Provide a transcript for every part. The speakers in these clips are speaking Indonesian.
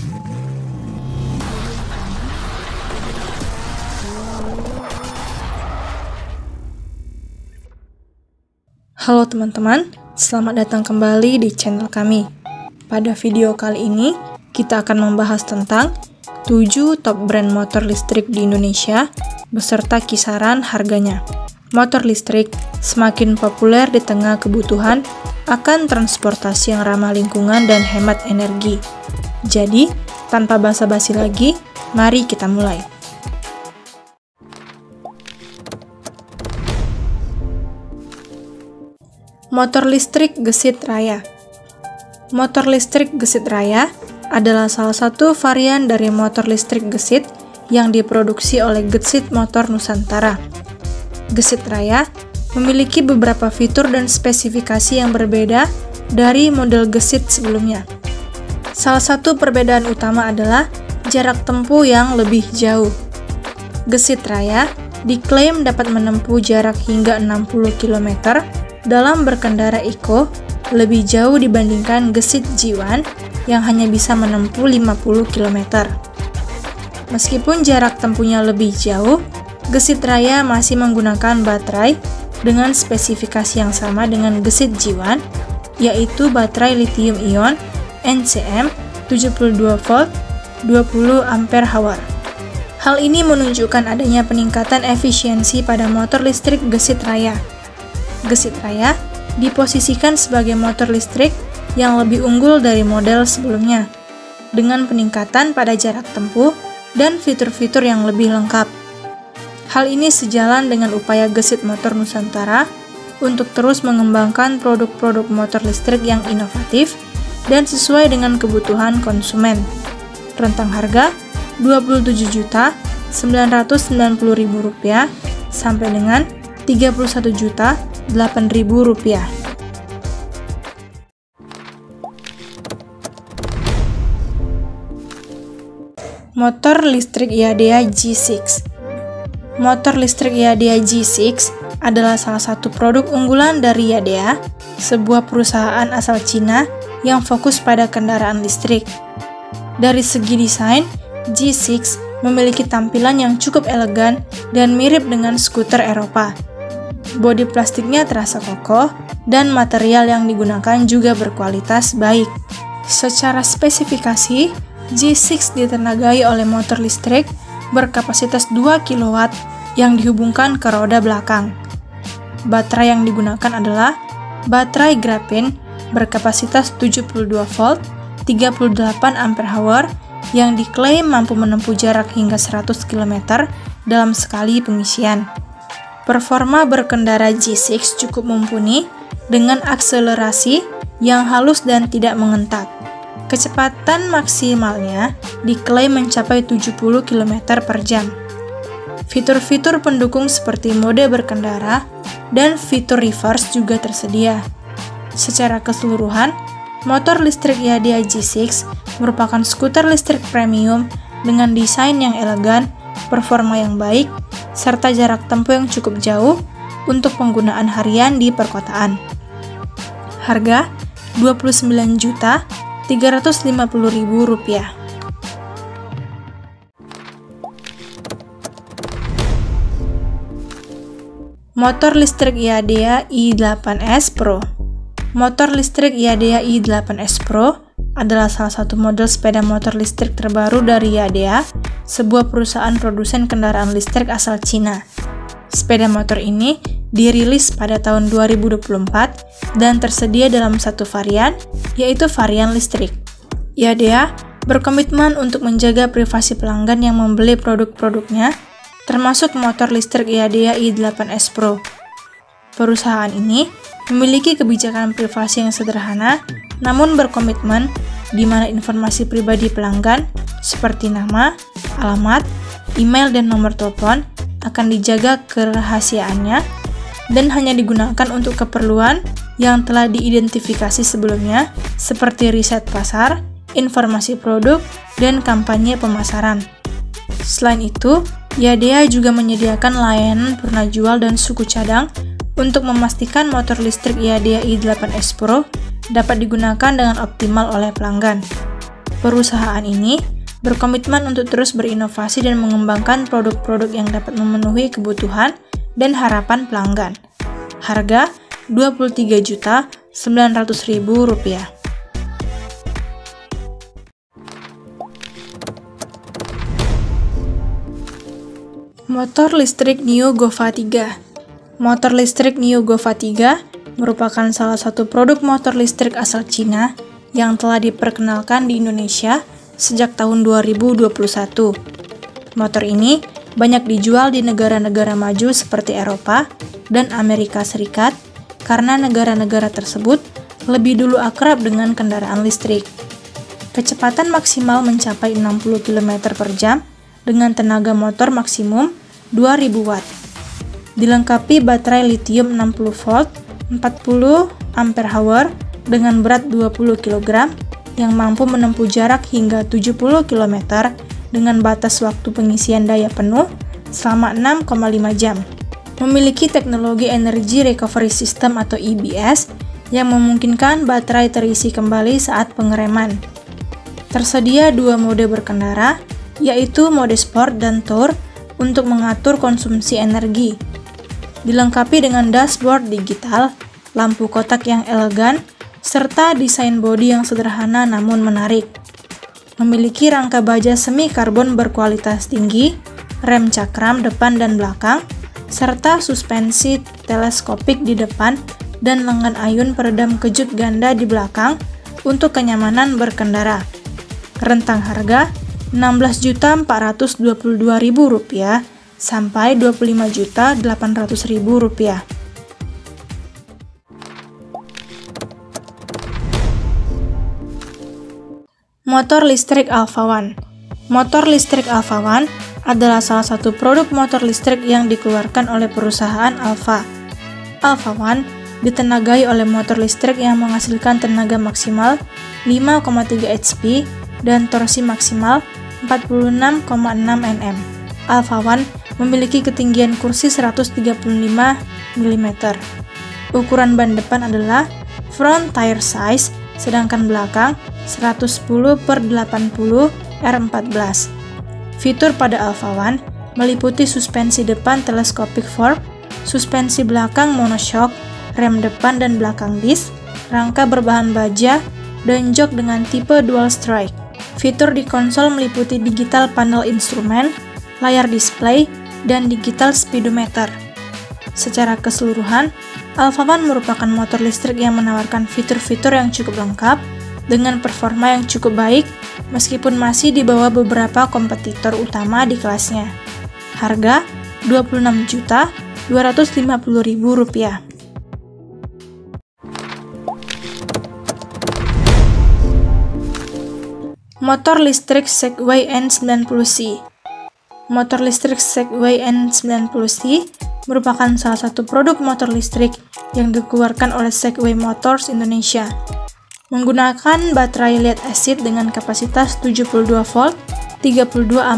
Halo teman-teman, selamat datang kembali di channel kami. Pada video kali ini, kita akan membahas tentang 7 top brand motor listrik di Indonesia beserta kisaran harganya. Motor listrik semakin populer di tengah kebutuhan akan transportasi yang ramah lingkungan dan hemat energi. Jadi, tanpa basa-basi lagi, mari kita mulai. Motor listrik Gesit Raya. Motor listrik Gesit Raya adalah salah satu varian dari motor listrik Gesit yang diproduksi oleh Gesit Motor Nusantara. Gesit Raya memiliki beberapa fitur dan spesifikasi yang berbeda dari model Gesit sebelumnya. Salah satu perbedaan utama adalah jarak tempuh yang lebih jauh. Gesit Raya diklaim dapat menempuh jarak hingga 60 km dalam berkendara eco, lebih jauh dibandingkan Gesit G1 yang hanya bisa menempuh 50 km. Meskipun jarak tempuhnya lebih jauh, Gesit Raya masih menggunakan baterai dengan spesifikasi yang sama dengan Gesit G1, yaitu baterai lithium-ion NCM 72 volt 20 Ah. Hal ini menunjukkan adanya peningkatan efisiensi pada motor listrik Gesit Raya. Gesit Raya diposisikan sebagai motor listrik yang lebih unggul dari model sebelumnya, dengan peningkatan pada jarak tempuh dan fitur-fitur yang lebih lengkap. Hal ini sejalan dengan upaya Gesit Motor Nusantara untuk terus mengembangkan produk-produk motor listrik yang inovatif dan sesuai dengan kebutuhan konsumen. Rentang harga Rp27.990.000 sampai dengan Rp31.008.000. Motor listrik IADEA G6. Motor listrik IADEA G6 adalah salah satu produk unggulan dari IADEA, sebuah perusahaan asal Cina yang fokus pada kendaraan listrik. Dari segi desain, G6 memiliki tampilan yang cukup elegan dan mirip dengan skuter Eropa. Bodi plastiknya terasa kokoh, dan material yang digunakan juga berkualitas baik. Secara spesifikasi, G6 ditenagai oleh motor listrik berkapasitas 2 kW yang dihubungkan ke roda belakang. Baterai yang digunakan adalah baterai grafin berkapasitas 72 volt 38 Ah yang diklaim mampu menempuh jarak hingga 100 km dalam sekali pengisian. Performa berkendara G6 cukup mumpuni dengan akselerasi yang halus dan tidak mengentat. Kecepatan maksimalnya diklaim mencapai 70 km per jam. Fitur-fitur pendukung seperti mode berkendara dan fitur reverse juga tersedia. Secara keseluruhan, motor listrik IADEA G6 merupakan skuter listrik premium dengan desain yang elegan, performa yang baik, serta jarak tempuh yang cukup jauh untuk penggunaan harian di perkotaan. Harga Rp29.350.000. Motor listrik IADEA i8S Pro. Motor listrik IADEA i8S Pro adalah salah satu model sepeda motor listrik terbaru dari IADEA, sebuah perusahaan produsen kendaraan listrik asal Cina. Sepeda motor ini dirilis pada tahun 2024 dan tersedia dalam satu varian, yaitu varian listrik. IADEA berkomitmen untuk menjaga privasi pelanggan yang membeli produk-produknya, termasuk motor listrik IADEA i8S Pro. Perusahaan ini memiliki kebijakan privasi yang sederhana, namun berkomitmen di mana informasi pribadi pelanggan seperti nama, alamat, email, dan nomor telepon akan dijaga kerahasiaannya dan hanya digunakan untuk keperluan yang telah diidentifikasi sebelumnya seperti riset pasar, informasi produk, dan kampanye pemasaran. Selain itu, IADEA juga menyediakan layanan purna jual dan suku cadang untuk memastikan motor listrik IADEA i8S Pro dapat digunakan dengan optimal oleh pelanggan. Perusahaan ini berkomitmen untuk terus berinovasi dan mengembangkan produk-produk yang dapat memenuhi kebutuhan dan harapan pelanggan. Harga Rp23.900.000. Motor listrik NIO GOVA 3. Motor listrik NIO GOVA 3 merupakan salah satu produk motor listrik asal Cina yang telah diperkenalkan di Indonesia sejak tahun 2021. Motor ini banyak dijual di negara-negara maju seperti Eropa dan Amerika Serikat karena negara-negara tersebut lebih dulu akrab dengan kendaraan listrik. Kecepatan maksimal mencapai 60 km per jam dengan tenaga motor maksimum 2000 Watt. Dilengkapi baterai litium 60 volt 40 Ah dengan berat 20 kg yang mampu menempuh jarak hingga 70 km dengan batas waktu pengisian daya penuh selama 6,5 jam. Memiliki teknologi Energy Recovery System atau EBS yang memungkinkan baterai terisi kembali saat pengereman. Tersedia dua mode berkendara, yaitu mode Sport dan Tour untuk mengatur konsumsi energi. Dilengkapi dengan dashboard digital, lampu kotak yang elegan, serta desain bodi yang sederhana namun menarik. Memiliki rangka baja semi karbon berkualitas tinggi, rem cakram depan dan belakang, serta suspensi teleskopik di depan dan lengan ayun peredam kejut ganda di belakang untuk kenyamanan berkendara. Rentang harga Rp16.422.000 sampai Rp25.800.000. Motor listrik Alpha One. Motor listrik Alpha One adalah salah satu produk motor listrik yang dikeluarkan oleh perusahaan Alpha. Alpha One ditenagai oleh motor listrik yang menghasilkan tenaga maksimal 5,3 HP dan torsi maksimal 46,6 Nm. Alpha One memiliki ketinggian kursi 135 mm. Ukuran ban depan adalah front tire size, sedangkan belakang 110/80 R14. Fitur pada Alpha One meliputi suspensi depan telescopic fork, suspensi belakang monoshock, rem depan dan belakang disc, rangka berbahan baja, dan jok dengan tipe dual strike. Fitur di konsol meliputi digital panel instrumen, layar display, dan digital speedometer. Secara keseluruhan, Alpha One merupakan motor listrik yang menawarkan fitur-fitur yang cukup lengkap dengan performa yang cukup baik meskipun masih di bawah beberapa kompetitor utama di kelasnya. Harga Rp26.250.000. Motor listrik Segway N90C. Motor listrik Segway N90C merupakan salah satu produk motor listrik yang dikeluarkan oleh Segway Motors Indonesia. Menggunakan baterai lead acid dengan kapasitas 72 volt 32 Ah.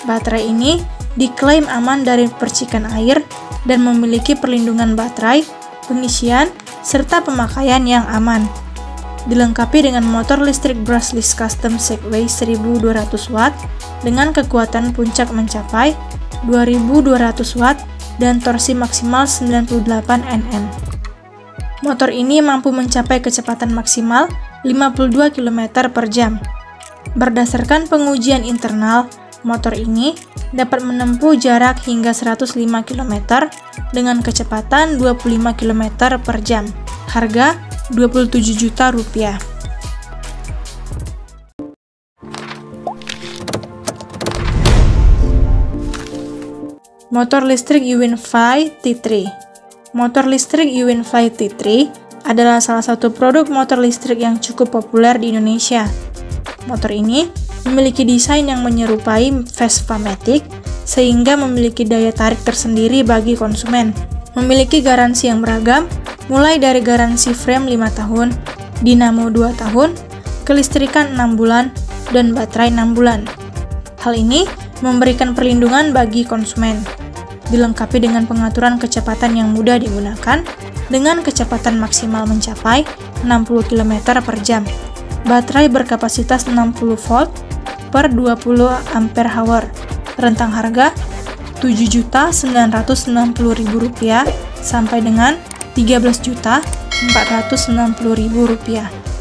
Baterai ini diklaim aman dari percikan air dan memiliki perlindungan baterai, pengisian, serta pemakaian yang aman. Dilengkapi dengan motor listrik brushless custom Segway 1200 Watt dengan kekuatan puncak mencapai 2200 Watt dan torsi maksimal 98 Nm. Motor ini mampu mencapai kecepatan maksimal 52 km per jam. Berdasarkan pengujian internal, motor ini dapat menempuh jarak hingga 105 km dengan kecepatan 25 km per jam. Harga Rp27 juta. Motor listrik Yuanfei T3. Motor listrik Yuanfei T3 adalah salah satu produk motor listrik yang cukup populer di Indonesia. Motor ini memiliki desain yang menyerupai Vespa Matic sehingga memiliki daya tarik tersendiri bagi konsumen. Memiliki garansi yang beragam, mulai dari garansi frame 5 tahun, dinamo 2 tahun, kelistrikan 6 bulan, dan baterai 6 bulan. Hal ini memberikan perlindungan bagi konsumen. Dilengkapi dengan pengaturan kecepatan yang mudah digunakan, dengan kecepatan maksimal mencapai 60 km per jam. baterai berkapasitas 60 volt per 20 ampere hour. Rentang harga Rp7.960.000 sampai dengan Rp13.460.000.